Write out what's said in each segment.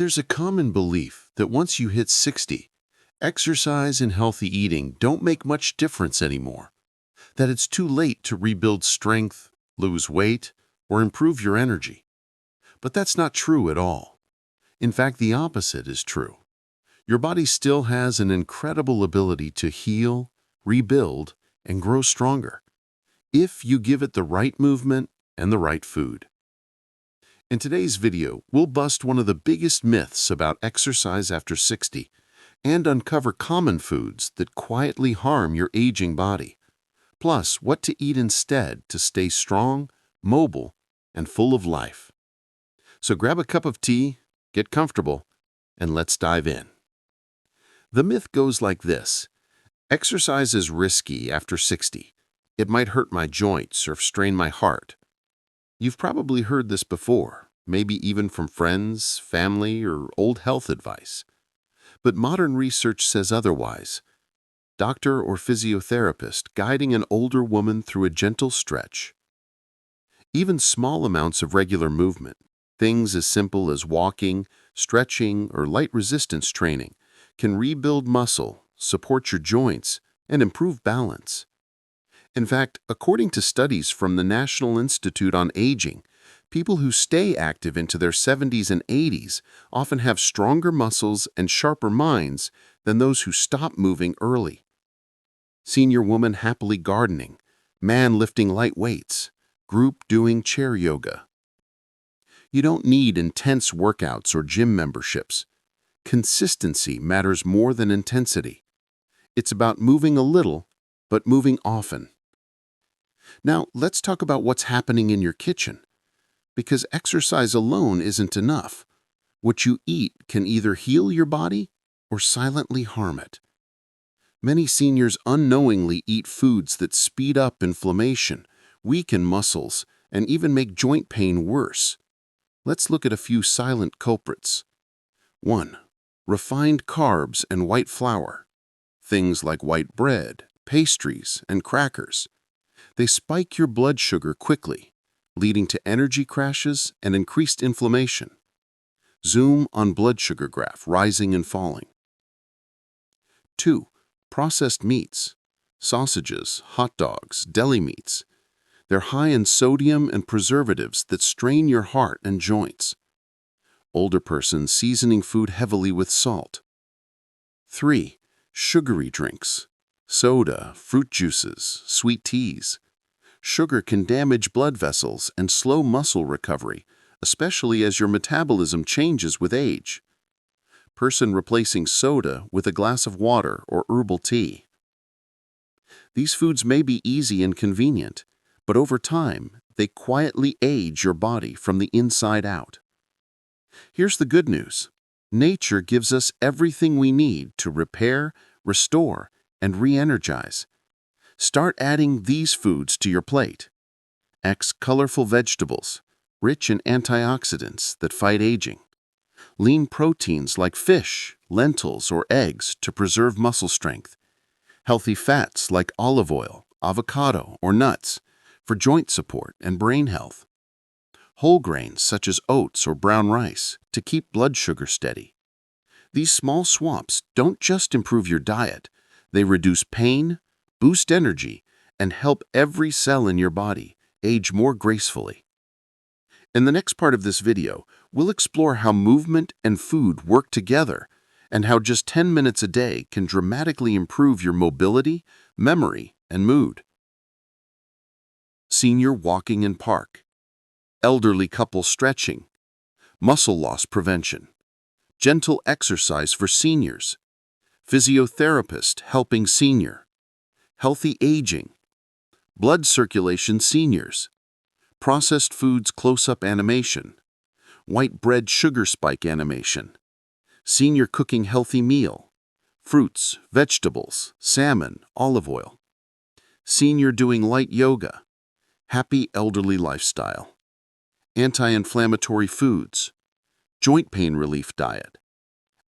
There's a common belief that once you hit 60, exercise and healthy eating don't make much difference anymore, that it's too late to rebuild strength, lose weight, or improve your energy. But that's not true at all. In fact, the opposite is true. Your body still has an incredible ability to heal, rebuild, and grow stronger if you give it the right movement and the right food. In today's video, we'll bust one of the biggest myths about exercise after 60 and uncover common foods that quietly harm your aging body, plus what to eat instead to stay strong, mobile, and full of life. So grab a cup of tea, get comfortable, and let's dive in. The myth goes like this: exercise is risky after 60. It might hurt my joints or strain my heart. You've probably heard this before, maybe even from friends, family, or old health advice. But modern research says otherwise. Doctor or physiotherapist guiding an older woman through a gentle stretch. Even small amounts of regular movement, things as simple as walking, stretching, or light resistance training, can rebuild muscle, support your joints, and improve balance. In fact, according to studies from the National Institute on Aging, people who stay active into their 70s and 80s often have stronger muscles and sharper minds than those who stop moving early. Senior woman happily gardening, man lifting light weights, group doing chair yoga. You don't need intense workouts or gym memberships. Consistency matters more than intensity. It's about moving a little, but moving often. Now, let's talk about what's happening in your kitchen. Because exercise alone isn't enough. What you eat can either heal your body or silently harm it. Many seniors unknowingly eat foods that speed up inflammation, weaken muscles, and even make joint pain worse. Let's look at a few silent culprits. 1. Refined carbs and white flour. Things like white bread, pastries, and crackers. They spike your blood sugar quickly, leading to energy crashes and increased inflammation. Zoom on blood sugar graph rising and falling. 2. Processed meats. Sausages, hot dogs, deli meats. They're high in sodium and preservatives that strain your heart and joints. Older persons seasoning food heavily with salt. 3. Sugary drinks. Soda, fruit juices, sweet teas. Sugar can damage blood vessels and slow muscle recovery, especially as your metabolism changes with age. Person replacing soda with a glass of water or herbal tea. These foods may be easy and convenient, but over time, they quietly age your body from the inside out. Here's the good news. Nature gives us everything we need to repair, restore, and re-energize. Start adding these foods to your plate. Colorful vegetables, rich in antioxidants that fight aging. Lean proteins like fish, lentils, or eggs to preserve muscle strength. Healthy fats like olive oil, avocado, or nuts for joint support and brain health. Whole grains such as oats or brown rice to keep blood sugar steady. These small swaps don't just improve your diet, they reduce pain, boost energy, and help every cell in your body age more gracefully. In the next part of this video, we'll explore how movement and food work together and how just 10 minutes a day can dramatically improve your mobility, memory, and mood. Senior walking in park. Elderly couple stretching. Muscle loss prevention. Gentle exercise for seniors. Physiotherapist helping senior. Healthy aging. Blood circulation seniors. Processed foods close-up animation. White bread sugar spike animation. Senior cooking healthy meal. Fruits, vegetables, salmon, olive oil. Senior doing light yoga. Happy elderly lifestyle. Anti-inflammatory foods. Joint pain relief diet.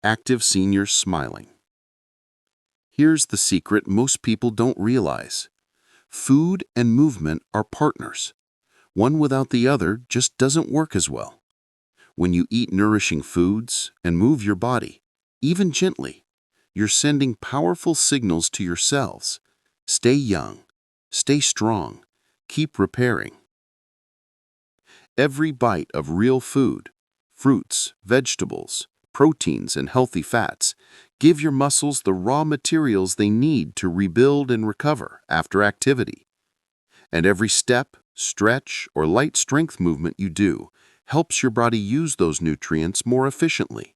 Active seniors smiling. Here's the secret most people don't realize. Food and movement are partners. One without the other just doesn't work as well. When you eat nourishing foods and move your body, even gently, you're sending powerful signals to your cells. Stay young, stay strong, keep repairing. Every bite of real food, fruits, vegetables, proteins, and healthy fats, give your muscles the raw materials they need to rebuild and recover after activity. And every step, stretch, or light strength movement you do helps your body use those nutrients more efficiently.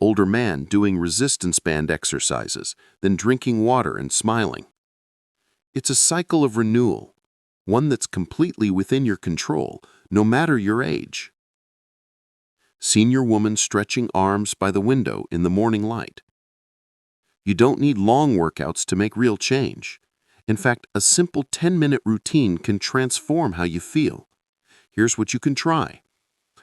Older man doing resistance band exercises, then drinking water and smiling. It's a cycle of renewal, one that's completely within your control, no matter your age. Senior woman stretching arms by the window in the morning light. You don't need long workouts to make real change. In fact, a simple 10-minute routine can transform how you feel. Here's what you can try.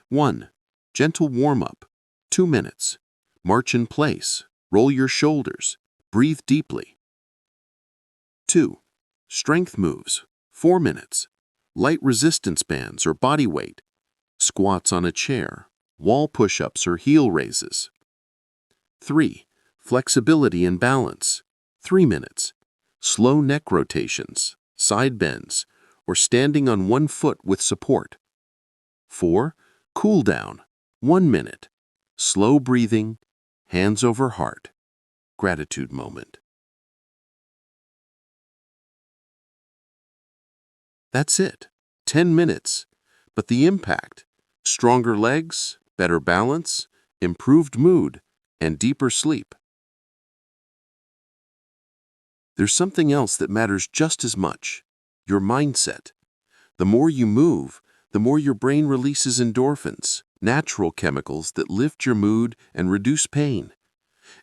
1. Gentle warm-up, 2 minutes. March in place, roll your shoulders, breathe deeply. 2. Strength moves, 4 minutes. Light resistance bands or body weight, squats on a chair, wall push-ups or heel raises. 3. Flexibility and balance, 3 minutes. Slow neck rotations, side bends, or standing on one foot with support. 4. Cool down, 1 minute. Slow breathing, hands over heart. Gratitude moment. That's it. 10 minutes. But the impact: stronger legs, better balance, improved mood, and deeper sleep. There's something else that matters just as much: your mindset. The more you move, the more your brain releases endorphins, natural chemicals that lift your mood and reduce pain.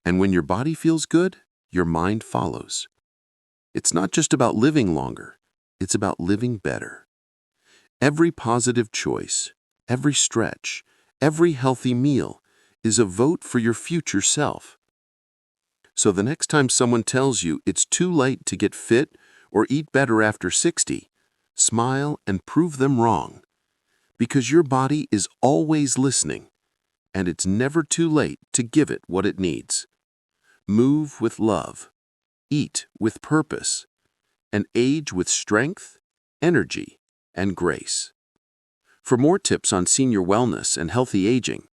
And when your body feels good, your mind follows. It's not just about living longer, it's about living better. Every positive choice, every stretch, every healthy meal is a vote for your future self. So the next time someone tells you it's too late to get fit or eat better after 60, smile and prove them wrong. Because your body is always listening, and it's never too late to give it what it needs. Move with love, eat with purpose, and age with strength, energy, and grace. For more tips on senior wellness and healthy aging,